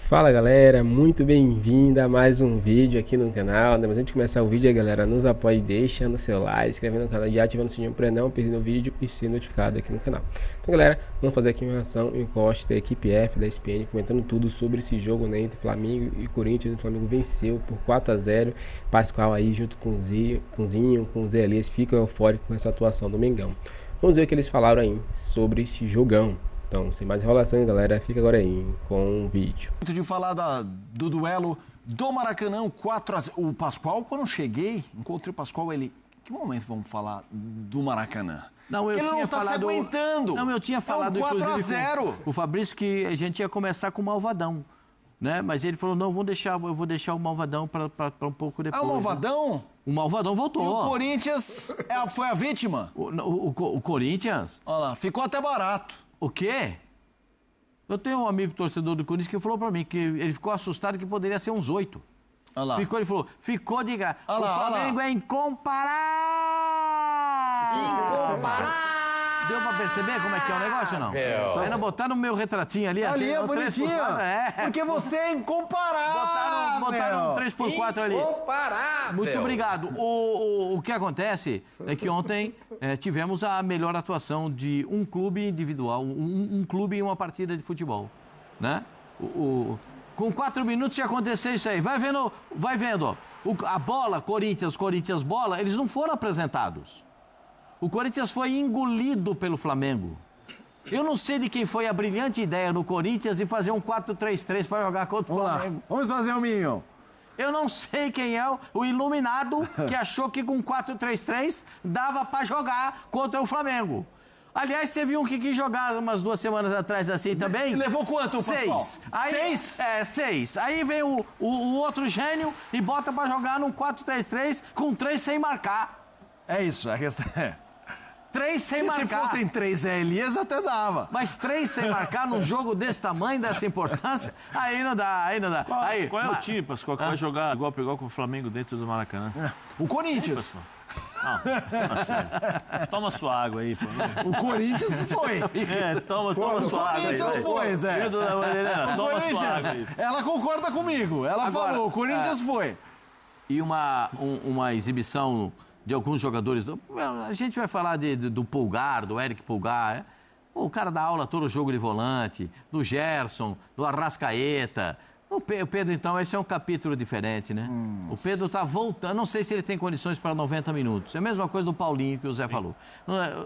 Fala galera, muito bem-vindo a mais um vídeo aqui no canal. Mas antes de começar o vídeo, galera, nos apoie deixando seu like, inscrevendo no canal e ativando o sininho para não perder o vídeo e ser notificado aqui no canal. Então galera, vamos fazer aqui uma reação em encoste da equipe F da ESPN, comentando tudo sobre esse jogo, né, entre Flamengo e Corinthians. O Flamengo venceu por 4-0, Pascoal aí junto com o Zinho, com o Zé Elias, fica eufórico com essa atuação do Mengão. Vamos ver o que eles falaram aí sobre esse jogão. Então, sem mais enrolação, galera, fica agora aí com o vídeo. Muito de falar do duelo do Maracanã, 4-0. O Pascoal, quando eu cheguei, encontrei o Pascoal, ele... Que momento vamos falar do Maracanã? Não, eu ele tinha não tá falado, se aguentando. Não, eu tinha falado, é um 4-0. Com o Fabrício, que a gente ia começar com o Malvadão, né? Mas ele falou, não, eu vou deixar o Malvadão para um pouco depois. É o Malvadão? Né? O Malvadão voltou. E o Corinthians foi a vítima? O Corinthians? Olha lá, ficou até barato. O quê? Eu tenho um amigo torcedor do Corinthians que falou pra mim que ele ficou assustado que poderia ser uns 8. Olha lá. Ele falou, ficou de graça. O Flamengo é incomparável! Incomparável! Deu pra perceber como é que é o negócio, não? Ainda botaram o meu retratinho ali. Ali é bonitinho. Porque você é incomparável. Botaram um 3x4 ali. Incomparável. Muito obrigado. O que acontece é que ontem tivemos a melhor atuação de um clube individual, um clube em uma partida de futebol, né? Com 4 minutos ia acontecer isso aí. Vai vendo. A bola, Corinthians bola, eles não foram apresentados. O Corinthians foi engolido pelo Flamengo. Eu não sei de quem foi a brilhante ideia no Corinthians de fazer um 4-3-3 para jogar contra o Flamengo. Vamos fazer o Minho. Eu não sei quem é o iluminado que achou que com 4-3-3 dava para jogar contra o Flamengo. Aliás, teve um que quis jogar umas 2 semanas atrás assim também. Levou quanto, Pascoal? 6. Aí, 6? 6. Aí vem o outro gênio e bota para jogar num 4-3-3 com 3 sem marcar. É isso, a questão é... 3 sem marcar. Se fossem 3 Elias, até dava. Mas 3 sem marcar num jogo desse tamanho, dessa importância, aí não dá. Qual é o time, Pascoal, que vai jogar igual para igual com o Flamengo dentro do Maracanã? O Corinthians. Não, sério. Toma sua água aí, pô. O Corinthians foi. Toma sua água aí. O Corinthians foi, Zé. Toma sua água aí. Ela concorda comigo. Ela falou, o Corinthians foi. E uma exibição de alguns jogadores. A gente vai falar do Pulgar, do Eric Pulgar. O cara dá aula todo o jogo de volante, do Gerson, do Arrascaeta. O Pedro, então, esse é um capítulo diferente, né? O Pedro tá voltando. Não sei se ele tem condições para 90 minutos. É a mesma coisa do Paulinho que o Zé falou.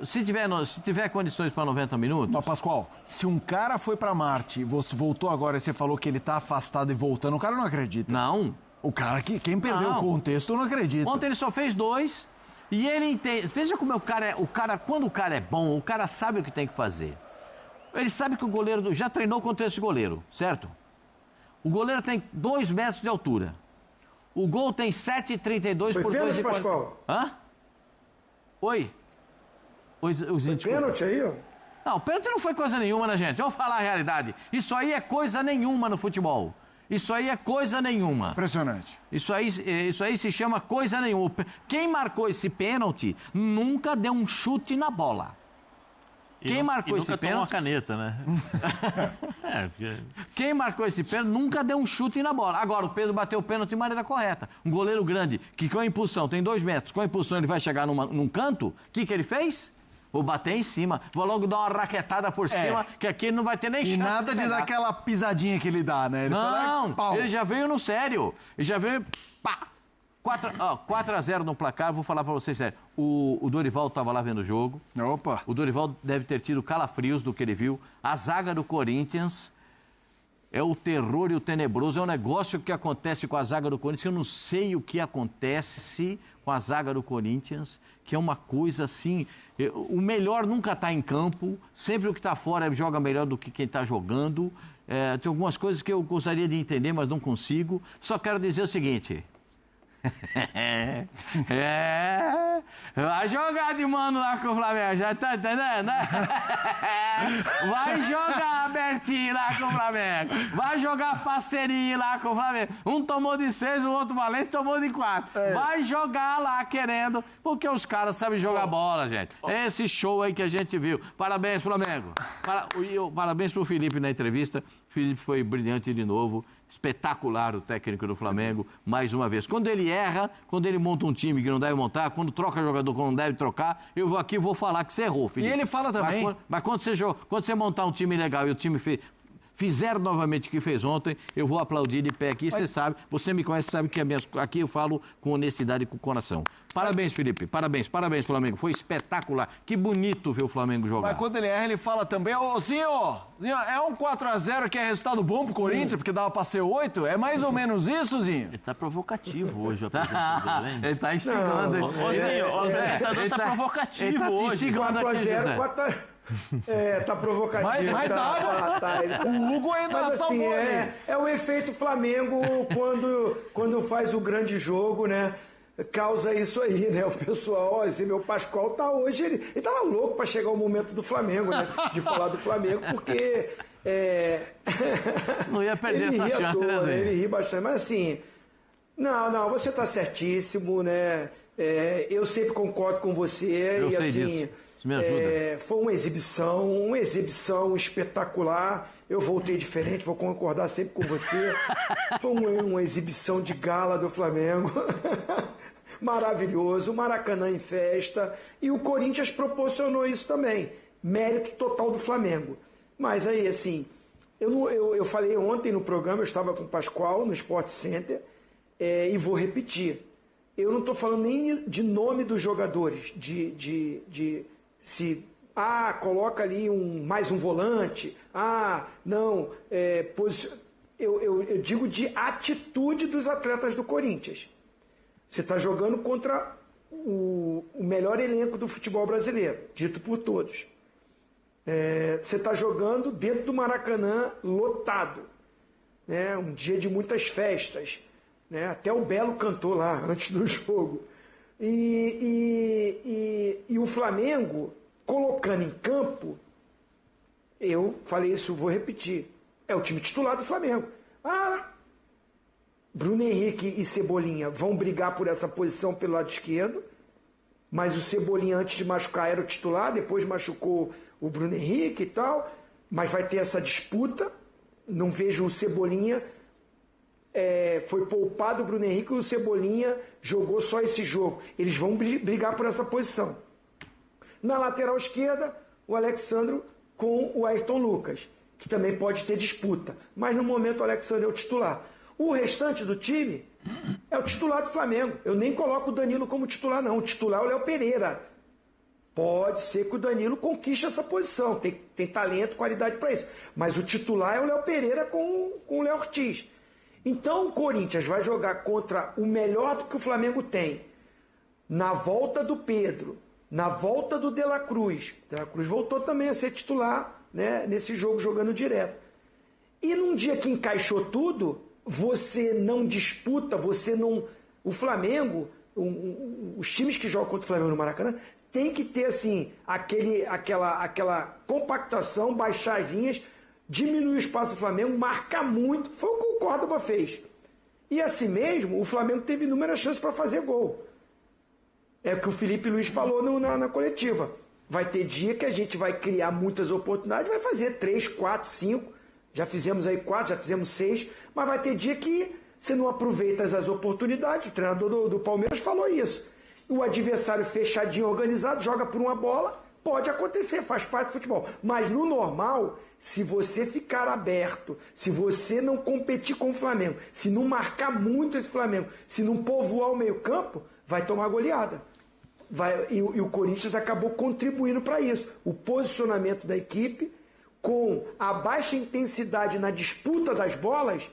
Se tiver condições para 90 minutos... Mas, Pascoal, se um cara foi para Marte e você voltou agora e você falou que ele tá afastado e voltando, o cara não acredita. Não. O cara quem perdeu o contexto não acredita. Ontem ele só fez 2 e ele entende. Veja como quando o cara é bom, o cara sabe o que tem que fazer. Ele sabe que o goleiro já treinou contra esse goleiro, certo? O goleiro tem 2 metros de altura. O gol tem 7,32 por 2,40. Pascoal? Hã? Oi? Pênalti aí, ó. Não, pênalti não foi coisa nenhuma, né, gente? Vamos falar a realidade. Isso aí é coisa nenhuma no futebol. Isso aí é coisa nenhuma. Impressionante. Isso aí se chama coisa nenhuma. Quem marcou esse pênalti nunca deu um chute na bola. Quem marcou esse pênalti... uma caneta, né? Quem marcou esse pênalti nunca deu um chute na bola. Agora, o Pedro bateu o pênalti de maneira correta. Um goleiro grande, que com a impulsão, tem 2 metros, com a impulsão ele vai chegar num canto, o que ele fez? Vou bater em cima, vou logo dar uma raquetada por cima, que aqui não vai ter nem chance. E nada de dar aquela pisadinha que ele dá, né? Ele já veio no sério. Ele já veio, pá! 4-0 no placar, vou falar pra vocês sério. O Dorival tava lá vendo o jogo. Opa! O Dorival deve ter tido calafrios do que ele viu. A zaga do Corinthians é o terror e o tenebroso. É um negócio que acontece com a zaga do Corinthians. Eu não sei o que acontece com a zaga do Corinthians, que é uma coisa assim... O melhor nunca está em campo, sempre o que está fora joga melhor do que quem está jogando. Tem algumas coisas que eu gostaria de entender, mas não consigo. Só quero dizer o seguinte, Vai jogar de mano lá com o Flamengo, já tá entendendo, né? Vai jogar abertinho lá com o Flamengo. Vai jogar parceria lá com o Flamengo. Um tomou de 6, o outro valente tomou de 4. Vai jogar lá querendo, porque os caras sabem jogar bola, gente. Esse show aí que a gente viu. Parabéns, Flamengo. Parabéns pro Felipe na entrevista. O Felipe foi brilhante de novo. Espetacular o técnico do Flamengo, mais uma vez. Quando ele erra, quando ele monta um time que não deve montar, quando troca jogador que não deve trocar, eu vou aqui e vou falar que você errou, Felipe. E ele fala também. Mas quando você montar um time legal e o time fizer novamente o que fez ontem, eu vou aplaudir de pé aqui. Você sabe, você me conhece, sabe que aqui eu falo com honestidade e com o coração. Parabéns, Felipe. Parabéns, Flamengo. Foi espetacular. Que bonito ver o Flamengo jogar. Mas quando ele erra, ele fala também, ô Zinho, é um 4-0 que é resultado bom pro Corinthians, porque dava pra ser 8? É mais ou menos isso, Zinho? Ele tá provocativo hoje, o apresentador, hein? Ele tá instigando. Ô, Zinho, o apresentador tá provocativo ele tá hoje. 4-0, tá provocativo. Mas dava. O Hugo ainda mas, assim, salvou é o efeito Flamengo quando faz o grande jogo, né? Causa isso aí, né? O pessoal, esse meu Pascoal tá hoje, ele tava louco para chegar o momento do Flamengo, né? De falar do Flamengo, porque não ia perder essa chance, né, Zé? Ele ri bastante, mas assim, não, você tá certíssimo, né? Eu sempre concordo com você. Eu sei assim, disso. Isso me ajuda. Foi uma exibição espetacular. Eu voltei diferente, vou concordar sempre com você. Foi uma exibição de gala do Flamengo. Maravilhoso, o Maracanã em festa, e o Corinthians proporcionou isso também, mérito total do Flamengo. Mas aí, assim, eu falei ontem no programa, eu estava com o Pascoal no Sport Center, e vou repetir, eu não estou falando nem de nome dos jogadores, coloca ali mais um volante, eu digo de atitude dos atletas do Corinthians. Você está jogando contra o melhor elenco do futebol brasileiro, dito por todos. Você está jogando dentro do Maracanã lotado. Né? Um dia de muitas festas. Né? Até o Belo cantou lá antes do jogo. E o Flamengo, colocando em campo, eu falei isso, vou repetir, é o time titular do Flamengo. Bruno Henrique e Cebolinha vão brigar por essa posição pelo lado esquerdo, mas o Cebolinha, antes de machucar, era o titular, depois machucou o Bruno Henrique e tal, mas vai ter essa disputa. Não vejo o Cebolinha, foi poupado o Bruno Henrique e o Cebolinha jogou só esse jogo. Eles vão brigar por essa posição. Na lateral esquerda, o Alexandro com o Ayrton Lucas, que também pode ter disputa, mas no momento o Alexandro é o titular. O restante do time é o titular do Flamengo. Eu nem coloco o Danilo como titular, não. O titular é o Léo Pereira. Pode ser que o Danilo conquiste essa posição. Tem talento, qualidade para isso. Mas o titular é o Léo Pereira com o Léo Ortiz. Então o Corinthians vai jogar contra o melhor do que o Flamengo tem. Na volta do Pedro, na volta do De La Cruz. De La Cruz voltou também a ser titular, né, nesse jogo, jogando direto. E num dia que encaixou tudo, você não disputa, o Flamengo, os times que jogam contra o Flamengo no Maracanã, tem que ter assim, aquela compactação, baixar as linhas, diminuir o espaço do Flamengo, marcar muito. Foi o que o Córdoba fez. E assim mesmo, o Flamengo teve inúmeras chances para fazer gol. É o que o Felipe Luiz falou na coletiva. Vai ter dia que a gente vai criar muitas oportunidades, vai fazer 3, 4, 5. Já fizemos aí 4, já fizemos 6, mas vai ter dia que você não aproveita as oportunidades. O treinador do Palmeiras falou isso. O adversário fechadinho, organizado, joga por uma bola, pode acontecer, faz parte do futebol. Mas no normal, se você ficar aberto, se você não competir com o Flamengo, se não marcar muito esse Flamengo, se não povoar o meio-campo, vai tomar goleada. E o Corinthians acabou contribuindo para isso. O posicionamento da equipe, com a baixa intensidade na disputa das bolas,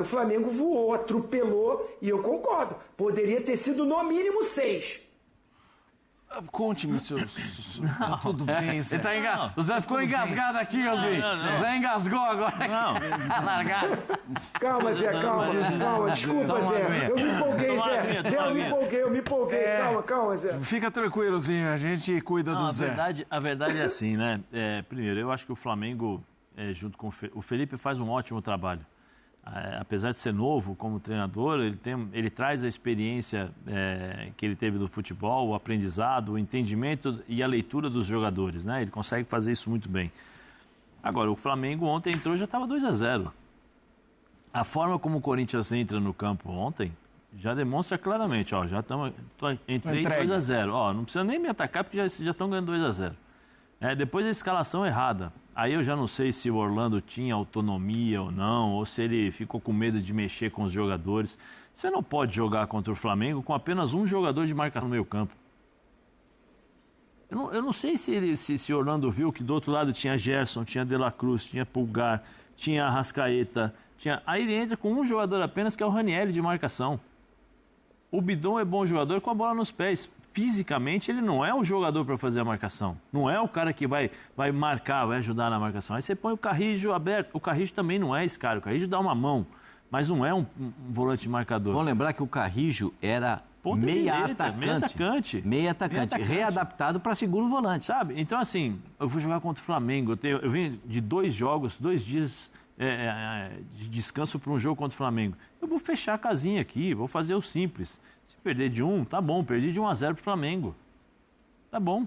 o Flamengo voou, atropelou, e eu concordo, poderia ter sido no mínimo 6. Conte-me, seus... Tá tudo bem, Zé. O Zé ficou engasgado aqui, Ozinho. O Zé engasgou agora. Não. Largado. Calma, Zé, calma. Desculpa, Zé. Eu me empolguei, Zé. Zé, eu me empolguei. Calma, Zé. Fica tranquilo, Zinho. A gente cuida do Zé. A verdade é assim, né? Primeiro, eu acho que o Flamengo, junto com o Felipe, faz um ótimo trabalho. Apesar de ser novo como treinador, ele traz a experiência que ele teve do futebol, o aprendizado, o entendimento e a leitura dos jogadores, né? Ele consegue fazer isso muito bem. Agora, o Flamengo ontem entrou já estava 2-0. A forma como o Corinthians entra no campo ontem já demonstra claramente, ó, já entrei 2-0. Ó, não precisa nem me atacar porque já estão ganhando 2-0. Depois a escalação errada. Aí eu já não sei se o Orlando tinha autonomia ou não, ou se ele ficou com medo de mexer com os jogadores. Você não pode jogar contra o Flamengo com apenas um jogador de marcação no meio campo. Eu não sei se o Orlando viu que do outro lado tinha Gerson, tinha De La Cruz, tinha Pulgar, tinha Arrascaeta. Aí ele entra com um jogador apenas, que é o Ranieri de marcação. O Bidon é bom jogador com a bola nos pés. Fisicamente, ele não é o jogador para fazer a marcação. Não é o cara que vai marcar, vai ajudar na marcação. Aí você põe o Carrijo aberto. O Carrijo também não é esse cara. O Carrijo dá uma mão, mas não é um volante marcador. Vamos lembrar que o Carrijo era meia atacante. Readaptado para segundo volante. Sabe? Então, assim, eu vou jogar contra o Flamengo. Eu venho de 2 dias de descanso para um jogo contra o Flamengo. Eu vou fechar a casinha aqui, vou fazer o simples. Se perder de 1, tá bom. Perdi de 1-0 pro Flamengo. Tá bom.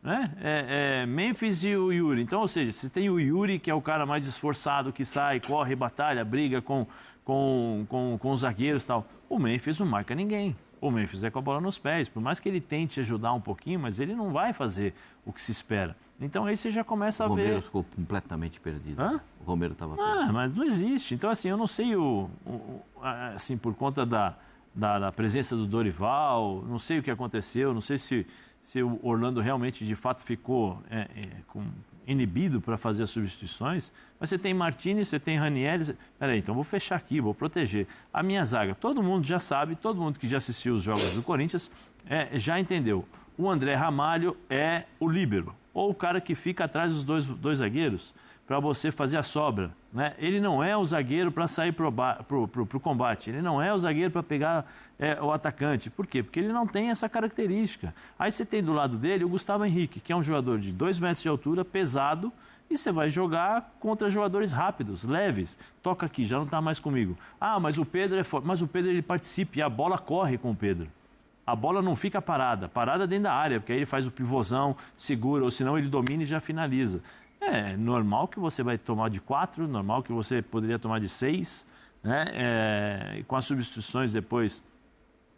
Né? Memphis e o Yuri. Então, ou seja, você tem o Yuri, que é o cara mais esforçado, que sai, corre, batalha, briga com os zagueiros e tal. O Memphis não marca ninguém. O Memphis é com a bola nos pés. Por mais que ele tente ajudar um pouquinho, mas ele não vai fazer o que se espera. Então aí você já começa a ver... O Romero ficou completamente perdido. Hã? O Romero estava perdido. Mas não existe. Então, assim, eu não sei assim, por conta da presença do Dorival, não sei o que aconteceu, não sei se o Orlando realmente, de fato, ficou inibido para fazer as substituições, mas você tem Martinez, você tem Ranieri, peraí, então vou fechar aqui, vou proteger. A minha zaga, todo mundo já sabe, todo mundo que já assistiu os jogos do Corinthians já entendeu. O André Ramalho é o líbero, ou o cara que fica atrás dos dois zagueiros, para você fazer a sobra. Né? Ele não é o zagueiro para sair para o combate, ele não é o zagueiro para pegar o atacante. Por quê? Porque ele não tem essa característica. Aí você tem do lado dele o Gustavo Henrique, que é um jogador de 2 metros de altura, pesado, e você vai jogar contra jogadores rápidos, leves. Toca aqui, já não está mais comigo. Ah, mas o Pedro é forte. Mas o Pedro ele participa e a bola corre com o Pedro. A bola não fica parada dentro da área, porque aí ele faz o pivôzão, segura, ou senão ele domina e já finaliza. É normal que você vai tomar de 4, normal que você poderia tomar de 6, né? Com as substituições depois,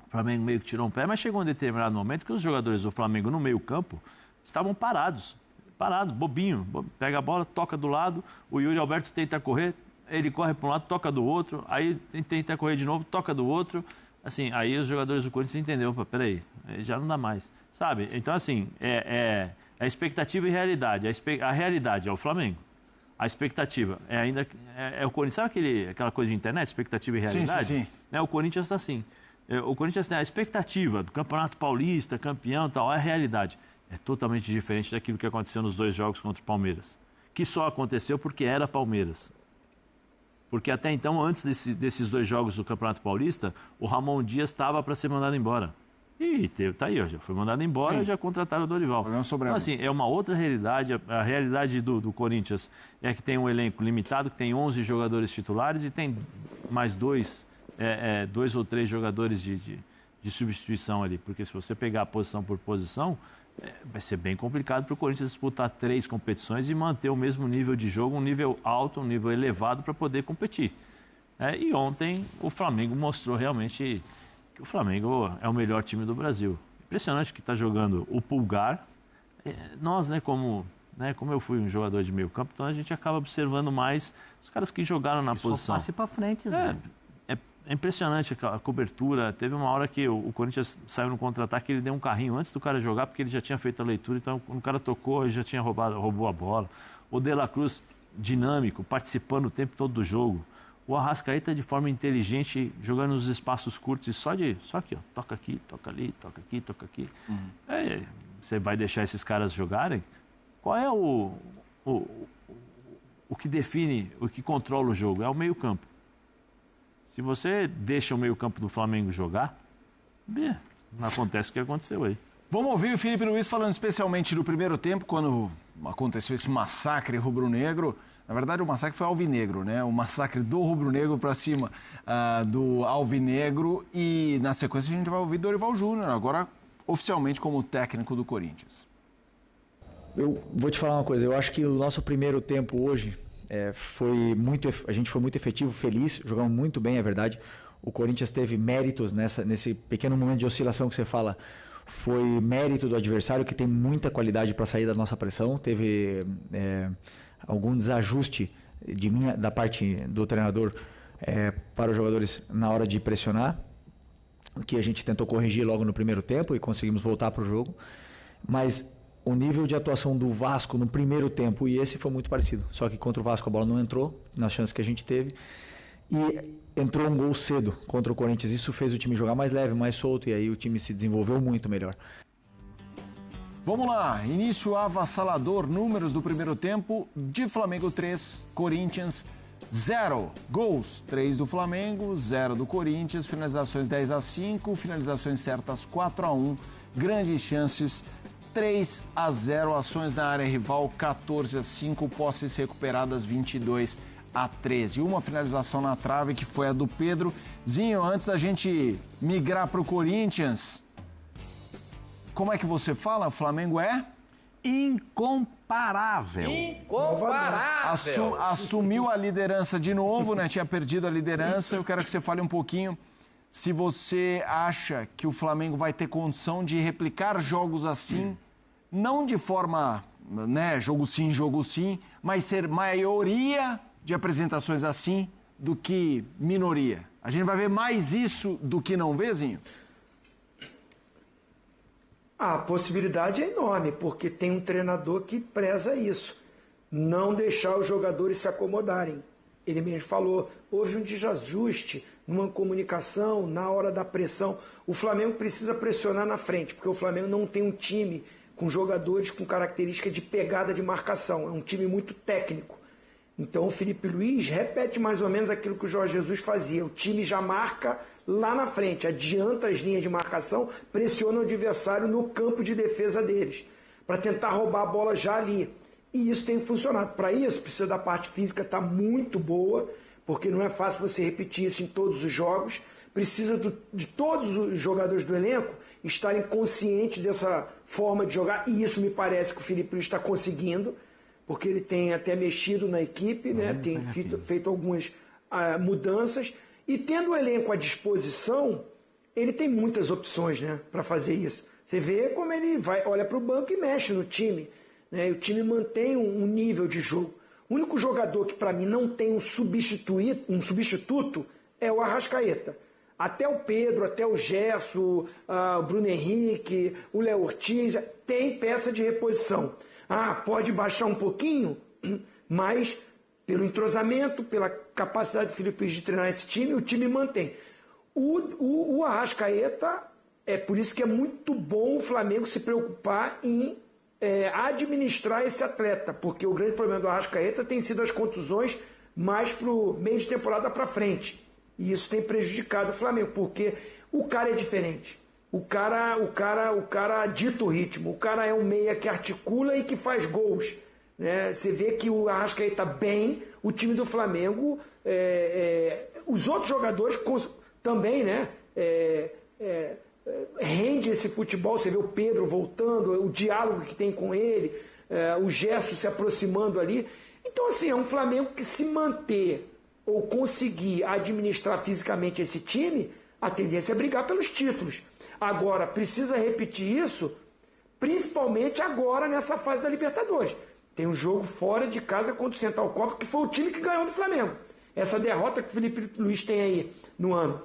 o Flamengo meio que tirou um pé, mas chegou um determinado momento que os jogadores do Flamengo no meio campo estavam parados, bobinho, pega a bola, toca do lado, o Yuri Alberto tenta correr, ele corre para um lado, toca do outro, aí tenta correr de novo, toca do outro, assim, aí os jogadores do Corinthians entenderam, opa, peraí, já não dá mais, sabe? Então, assim, a expectativa e realidade. A realidade é o Flamengo. A expectativa é o Corinthians. Sabe aquela coisa de internet, expectativa e realidade? Sim. O Corinthians está assim. O Corinthians tem a expectativa do Campeonato Paulista, campeão e tal. A realidade é totalmente diferente daquilo que aconteceu nos 2 jogos contra o Palmeiras. Que só aconteceu porque era Palmeiras. Porque até então, antes desses 2 jogos do Campeonato Paulista, o Ramon Dias estava para ser mandado embora. E tá aí, já foi mandado embora, já contrataram o Dorival. Então, assim, é uma outra realidade. A realidade do Corinthians é que tem um elenco limitado, que tem 11 jogadores titulares e tem mais 2 ou 3 jogadores de substituição ali. Porque se você pegar posição por posição, vai ser bem complicado para o Corinthians disputar 3 competições e manter o mesmo nível de jogo, um nível alto, um nível elevado para poder competir. E ontem o Flamengo mostrou realmente que o Flamengo é o melhor time do Brasil. Impressionante que está jogando o Pulgar. Nós, como eu fui um jogador de meio campo, então a gente acaba observando mais os caras que jogaram na posição. Só passe para frente, Zé. É impressionante a cobertura. Teve uma hora que o Corinthians saiu no contra-ataque, ele deu um carrinho antes do cara jogar, porque ele já tinha feito a leitura, então quando o cara tocou, ele já tinha roubou a bola. O De La Cruz, dinâmico, participando o tempo todo do jogo. o Arrascaeta, de forma inteligente, jogando nos espaços curtos e só aqui, ó, toca aqui, toca ali, toca aqui, toca aqui. Você vai deixar esses caras jogarem? Qual é o que define, o que controla o jogo? É o meio-campo. Se você deixa o meio-campo do Flamengo jogar, não acontece o que aconteceu aí. Vamos ouvir o Filipe Luís falando especialmente do primeiro tempo, quando aconteceu esse massacre rubro-negro. Na verdade, o massacre foi alvinegro, né? O massacre do rubro-negro para cima do alvinegro. E na sequência a gente vai ouvir Dorival Júnior, agora oficialmente como técnico do Corinthians. Eu vou te falar uma coisa, eu acho que o nosso primeiro tempo hoje a gente foi muito efetivo, feliz, jogamos muito bem, é verdade. O Corinthians teve méritos nesse pequeno momento de oscilação que você fala. Foi mérito do adversário, que tem muita qualidade para sair da nossa pressão. Teve algum desajuste da parte do treinador para os jogadores na hora de pressionar, que a gente tentou corrigir logo no primeiro tempo e conseguimos voltar para o jogo. Mas o nível de atuação do Vasco no primeiro tempo e esse foi muito parecido. Só que contra o Vasco a bola não entrou, nas chances que a gente teve. E entrou um gol cedo contra o Corinthians. Isso fez o time jogar mais leve, mais solto, e aí o time se desenvolveu muito melhor. Vamos lá, início avassalador, números do primeiro tempo, de Flamengo 3, Corinthians 0. Gols, 3 do Flamengo, 0 do Corinthians, finalizações 10-5, finalizações certas 4-1, grandes chances 3-0, ações na área rival 14-5, posses recuperadas 22-13. Uma finalização na trave que foi a do Pedro. Zinho, antes da gente migrar para o Corinthians, como é que você fala? O Flamengo é? Incomparável. Assumiu a liderança de novo, né? Tinha perdido a liderança. Eu quero que você fale um pouquinho se você acha que o Flamengo vai ter condição de replicar jogos assim, não de forma, né, jogo sim, mas ser maioria de apresentações assim do que minoria. A gente vai ver mais isso do que não vê, Zinho? A possibilidade é enorme, porque tem um treinador que preza isso. Não deixar os jogadores se acomodarem. Ele mesmo falou, houve um desajuste numa comunicação, na hora da pressão. O Flamengo precisa pressionar na frente, porque o Flamengo não tem um time com jogadores com característica de pegada de marcação. É um time muito técnico. Então o Filipe Luís repete mais ou menos aquilo que o Jorge Jesus fazia. O time já marca lá na frente, adianta as linhas de marcação, pressiona o adversário no campo de defesa deles, para tentar roubar a bola já ali. E isso tem funcionado. Para isso, precisa da parte física estar muito boa, porque não é fácil você repetir isso em todos os jogos. Precisa de todos os jogadores do elenco estarem conscientes dessa forma de jogar, e isso me parece que o Filipe Luís está conseguindo, porque ele tem até mexido na equipe, né? Tem feito algumas mudanças, e tendo o elenco à disposição, ele tem muitas opções, né, para fazer isso. Você vê como ele olha para o banco e mexe no time, né? E o time mantém um nível de jogo. O único jogador que para mim não tem um substituto é o Arrascaeta. Até o Pedro, até o Gerson, o Bruno Henrique, o Léo Ortiz, tem peça de reposição. Pode baixar um pouquinho, mas pelo entrosamento, pela capacidade do Filipe de treinar esse time, o time mantém. O Arrascaeta, é por isso que é muito bom o Flamengo se preocupar em administrar esse atleta, porque o grande problema do Arrascaeta tem sido as contusões mais para o meio de temporada para frente. E isso tem prejudicado o Flamengo, porque o cara é diferente. O cara dita o ritmo. O cara é um meia que articula e que faz gols, né? Você vê que o Arrascaeta bem, o time do Flamengo, os outros jogadores também, né? Rende esse futebol. Você vê o Pedro voltando, o diálogo que tem com ele, o Gerson se aproximando ali. Então, assim, é um Flamengo que, se manter ou conseguir administrar fisicamente esse time, a tendência é brigar pelos títulos. Agora, precisa repetir isso, principalmente agora nessa fase da Libertadores. Tem um jogo fora de casa contra o Central Córdoba, que foi o time que ganhou do Flamengo. Essa derrota que o Filipe Luís tem aí no ano.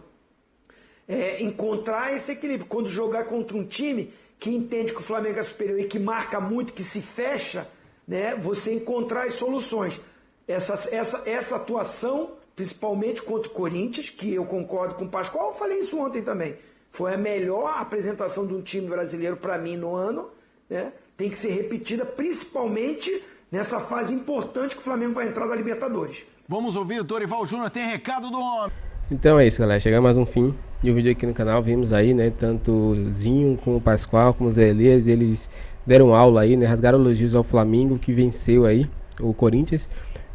Encontrar esse equilíbrio. Quando jogar contra um time que entende que o Flamengo é superior e que marca muito, que se fecha, né, você encontrar as soluções. Essa atuação principalmente contra o Corinthians, que eu concordo com o Pascoal, eu falei isso ontem também. Foi a melhor apresentação de um time brasileiro para mim no ano, né? Tem que ser repetida, principalmente nessa fase importante que o Flamengo vai entrar da Libertadores. Vamos ouvir o Dorival Júnior, tem recado do homem. Então é isso, galera. Chegamos mais um fim de um vídeo aqui no canal. Vimos aí, né, tanto o Zinho como o Pascoal, como o Zé Elias, eles deram aula aí, né, rasgaram elogios ao Flamengo, que venceu aí o Corinthians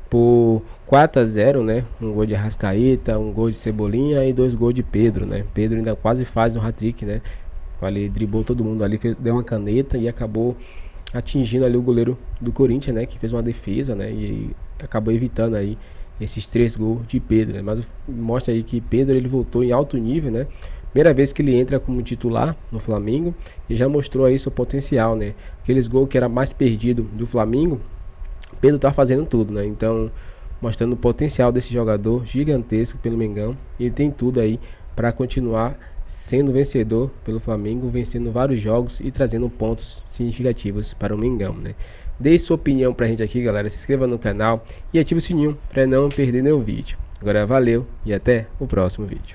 por 4-0, né, um gol de Arrascaeta, um gol de Cebolinha e 2 gols de Pedro, né. Pedro ainda quase faz um hat-trick, né, ele driblou todo mundo ali, deu uma caneta e acabou atingindo ali o goleiro do Corinthians, né, que fez uma defesa, né, e acabou evitando aí esses 3 gols de Pedro, né? Mas mostra aí que Pedro, ele voltou em alto nível, né? Primeira vez que ele entra como titular no Flamengo e já mostrou aí seu potencial, né? Aqueles gols que era mais perdido do Flamengo, Pedro tá fazendo tudo, né? Então, mostrando o potencial desse jogador gigantesco pelo Mengão. Ele tem tudo aí para continuar sendo vencedor pelo Flamengo, vencendo vários jogos e trazendo pontos significativos para o Mengão, né? Deixe sua opinião pra gente aqui, galera, se inscreva no canal e ative o sininho para não perder nenhum vídeo. Agora valeu e até o próximo vídeo.